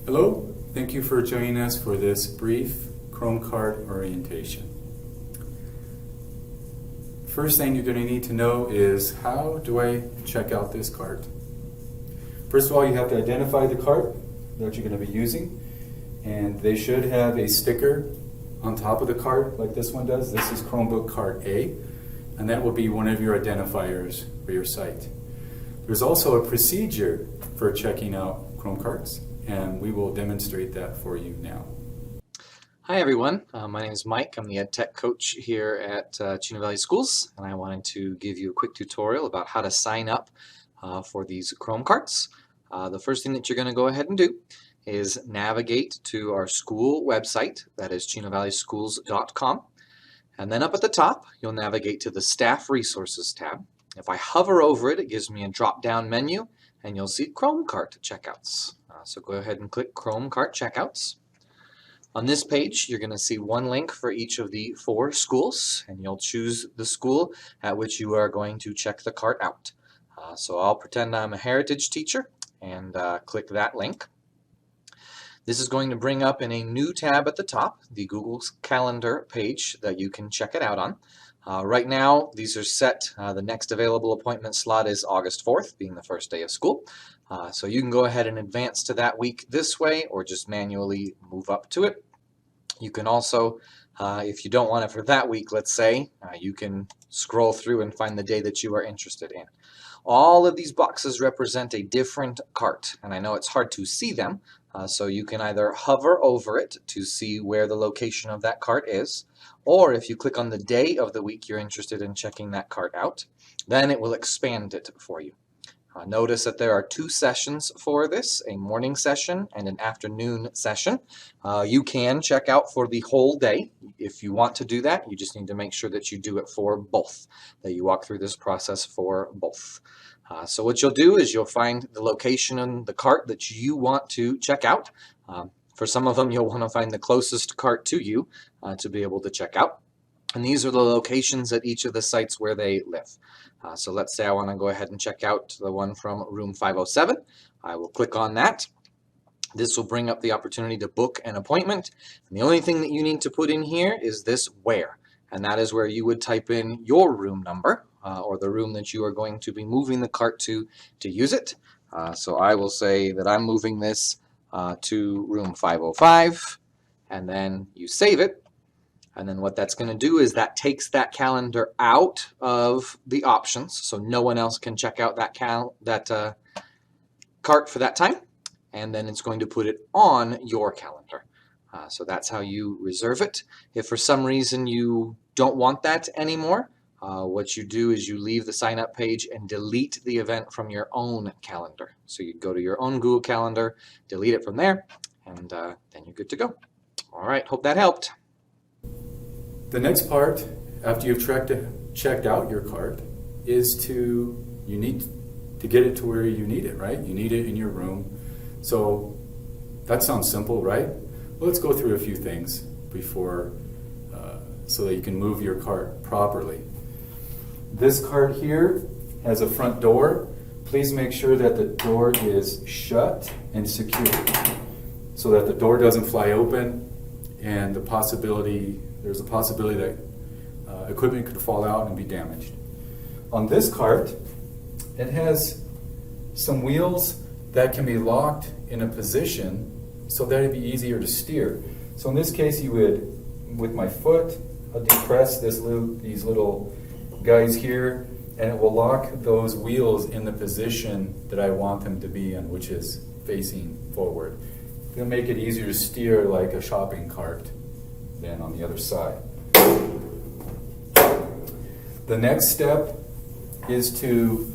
Hello, thank you for joining us for this brief Chrome cart orientation. First thing you're going to need to know is, how do I check out this cart? First of all, you have to identify the cart that you're going to be using, and they should have a sticker on top of the cart like this one does. This is Chromebook Cart A, and that will be one of your identifiers for your site. There's also a procedure for checking out Chrome carts, and we will demonstrate that for you now. Hi everyone, my name is Mike. I'm the EdTech coach here at Chino Valley Schools, and I wanted to give you a quick tutorial about how to sign up for these Chrome carts. The first thing that you're going to go ahead and do is navigate to our school website, that is chinovalleyschools.com, and then up at the top you'll navigate to the Staff Resources tab. If I hover over it, it gives me a drop-down menu, and you'll see Chrome Cart Checkouts. So go ahead and click Chrome Cart Checkouts. On this page, you're going to see one link for each of the 4 schools, and you'll choose the school at which you are going to check the cart out. So I'll pretend I'm a heritage teacher and click that link. This is going to bring up in a new tab at the top the Google Calendar page that you can check it out on. Right now, these are set. The next available appointment slot is August 4th, being the first day of school. So you can go ahead and advance to that week this way, or just manually move up to it. You can also, if you don't want it for that week, let's say, you can scroll through and find the day that you are interested in. All of these boxes represent a different cart, and I know it's hard to see them, so you can either hover over it to see where the location of that cart is, or if you click on the day of the week you're interested in checking that cart out, then it will expand it for you. Notice that there are 2 sessions for this, a morning session and an afternoon session. You can check out for the whole day. If you want to do that, you just need to make sure that you do it for both, that you walk through this process for both. So what you'll do is you'll find the location in the cart that you want to check out. For some of them, you'll want to find the closest cart to you to be able to check out. And these are the locations at each of the sites where they live. So let's say I want to go ahead and check out the one from room 507. I will click on that. This will bring up the opportunity to book an appointment. And the only thing that you need to put in here is this where. And that is where you would type in your room number or the room that you are going to be moving the cart to use it. So I will say that I'm moving this to room 505, and then you save it. And then what that's going to do is that takes that calendar out of the options, so no one else can check out that cart for that time, and then it's going to put it on your calendar. So that's how you reserve it. If for some reason you don't want that anymore, what you do is you leave the sign up page and delete the event from your own calendar. So you go to your own Google Calendar, delete it from there, and then you're good to go. All right, hope that helped. The next part, after you've checked out your cart, is you need to get it to where you need it, right? You need it in your room. So that sounds simple, right? Well, let's go through a few things before, so that you can move your cart properly. This cart here has a front door. Please make sure that the door is shut and secure so that the door doesn't fly open, and there's a possibility that equipment could fall out and be damaged. On this cart, it has some wheels that can be locked in a position so that it'd be easier to steer. So in this case, you would, with my foot, I'll depress these little guys here, and it will lock those wheels in the position that I want them to be in, which is facing forward. It'll make it easier to steer like a shopping cart than on the other side. The next step is to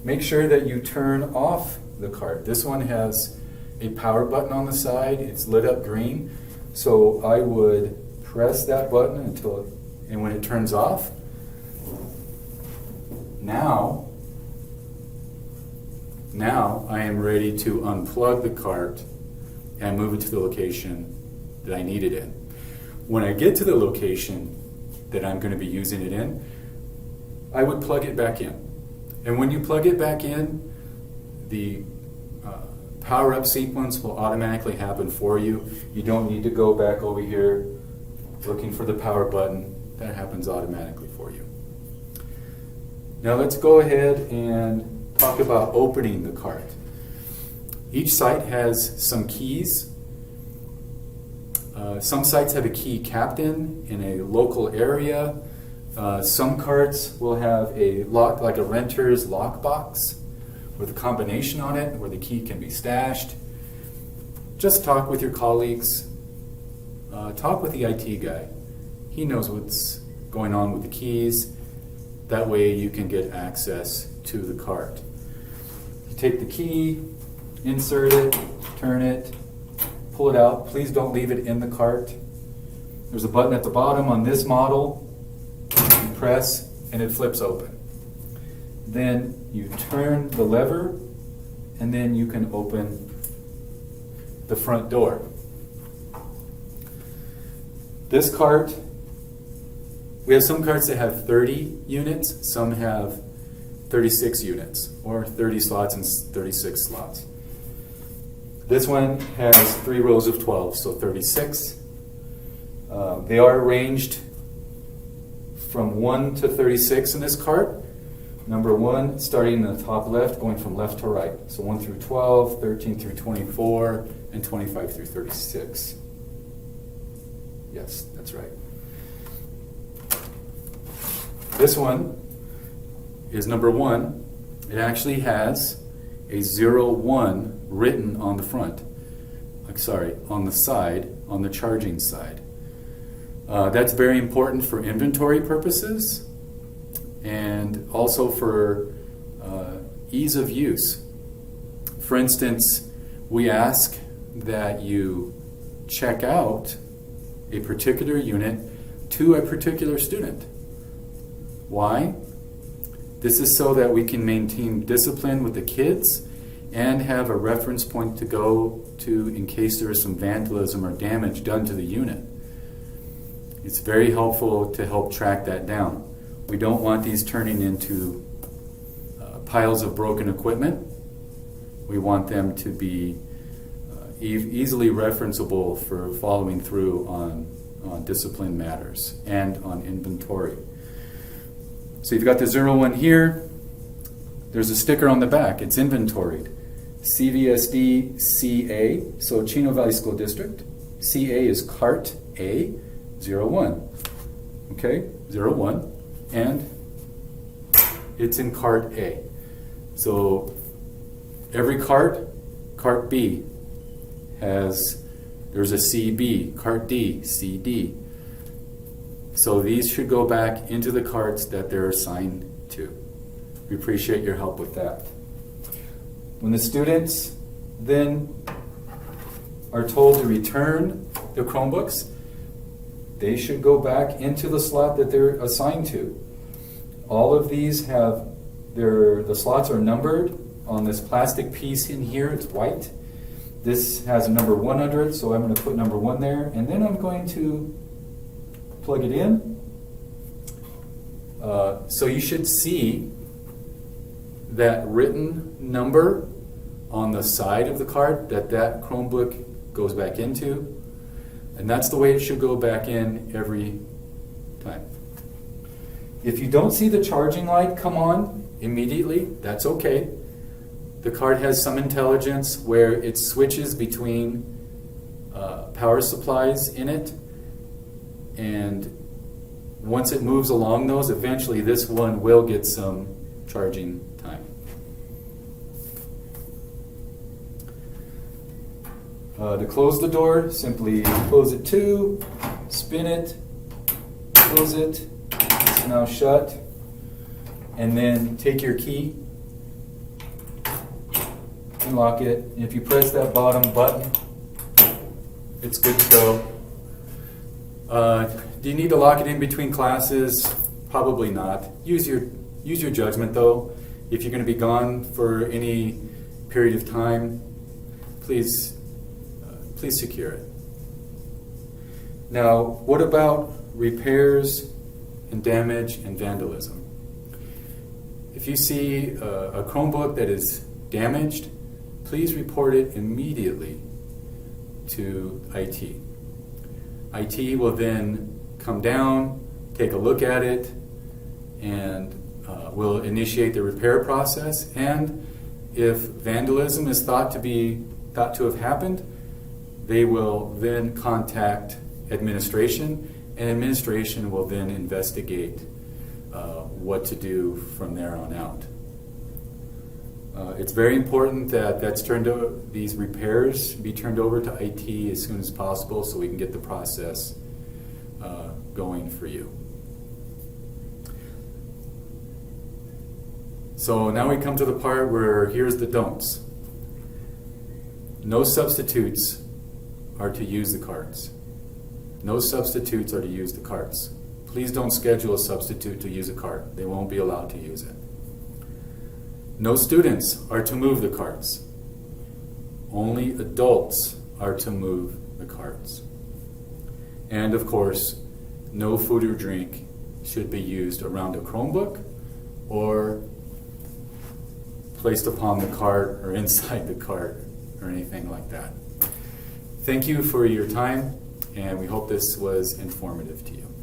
make sure that you turn off the cart. This one has a power button on the side. It's lit up green. So I would press that button and when it turns off, now I am ready to unplug the cart and move it to the location that I need it in. When I get to the location that I'm going to be using it in, I would plug it back in. And when you plug it back in, the power up sequence will automatically happen for you. You don't need to go back over here looking for the power button. That happens automatically for you. Now let's go ahead and talk about opening the cart. Each site has some keys. Some sites have a key captain in a local area. Some carts will have a lock, like a renter's lockbox with a combination on it where the key can be stashed. Just talk with your colleagues. Talk with the IT guy. He knows what's going on with the keys. That way you can get access to the cart. You take the key, insert it, turn it, pull it out. Please don't leave it in the cart. There's a button at the bottom on this model. You press and it flips open. Then you turn the lever and then you can open the front door. This cart, we have some carts that have 30 units, some have 36 units, or 30 slots and 36 slots. This one has 3 rows of 12, so 36. They are arranged from 1 to 36 in this cart. Number 1, starting in the top left, going from left to right. So 1 through 12, 13 through 24, and 25 through 36. Yes, that's right. This one is number 1. It actually has a 01 written on the front. On the side, on the charging side. That's very important for inventory purposes and also for ease of use. For instance, we ask that you check out a particular unit to a particular student. Why? This is so that we can maintain discipline with the kids and have a reference point to go to in case there is some vandalism or damage done to the unit. It's very helpful to help track that down. We don't want these turning into piles of broken equipment. We want them to be easily referenceable for following through on discipline matters and on inventory. So you've got the 01 here. There's a sticker on the back. It's inventoried. CVSD CA, so Chino Valley School District. CA is Cart A, 01. Okay, 01. And it's in Cart A. So every cart, Cart B, there's a CB, Cart D, CD. So these should go back into the carts that they're assigned to. We appreciate your help with that. When the students then are told to return the Chromebooks, they should go back into the slot that they're assigned to. All of these have the slots are numbered on this plastic piece in here. It's white. This has a number 100, so I'm going to put number 1 there, and then I'm going to plug it in. So you should see that written number on the side of the card that Chromebook goes back into, and that's the way it should go back in every time. If you don't see the charging light come on immediately, that's okay. The card has some intelligence where it switches between power supplies in it, and once it moves along those, eventually this one will get some charging time. To close the door, simply close it to, spin it, close it, it's now shut, and then take your key and lock it. And if you press that bottom button, it's good to go. Do you need to lock it in between classes? Probably not. Use your judgment though. If you're going to be gone for any period of time, please secure it. Now, what about repairs and damage and vandalism? If you see a Chromebook that is damaged, please report it immediately to IT. IT will then come down, take a look at it, and will initiate the repair process. And if vandalism is thought to have happened, they will then contact administration, and administration will then investigate what to do from there on out. It's very important that these repairs be turned over to IT as soon as possible so we can get the process going for you. So now we come to the part where here's the don'ts. No substitutes are to use the carts. No substitutes are to use the carts. Please don't schedule a substitute to use a cart. They won't be allowed to use it. No students are to move the carts. Only adults are to move the carts. And of course, no food or drink should be used around a Chromebook or placed upon the cart or inside the cart or anything like that. Thank you for your time, and we hope this was informative to you.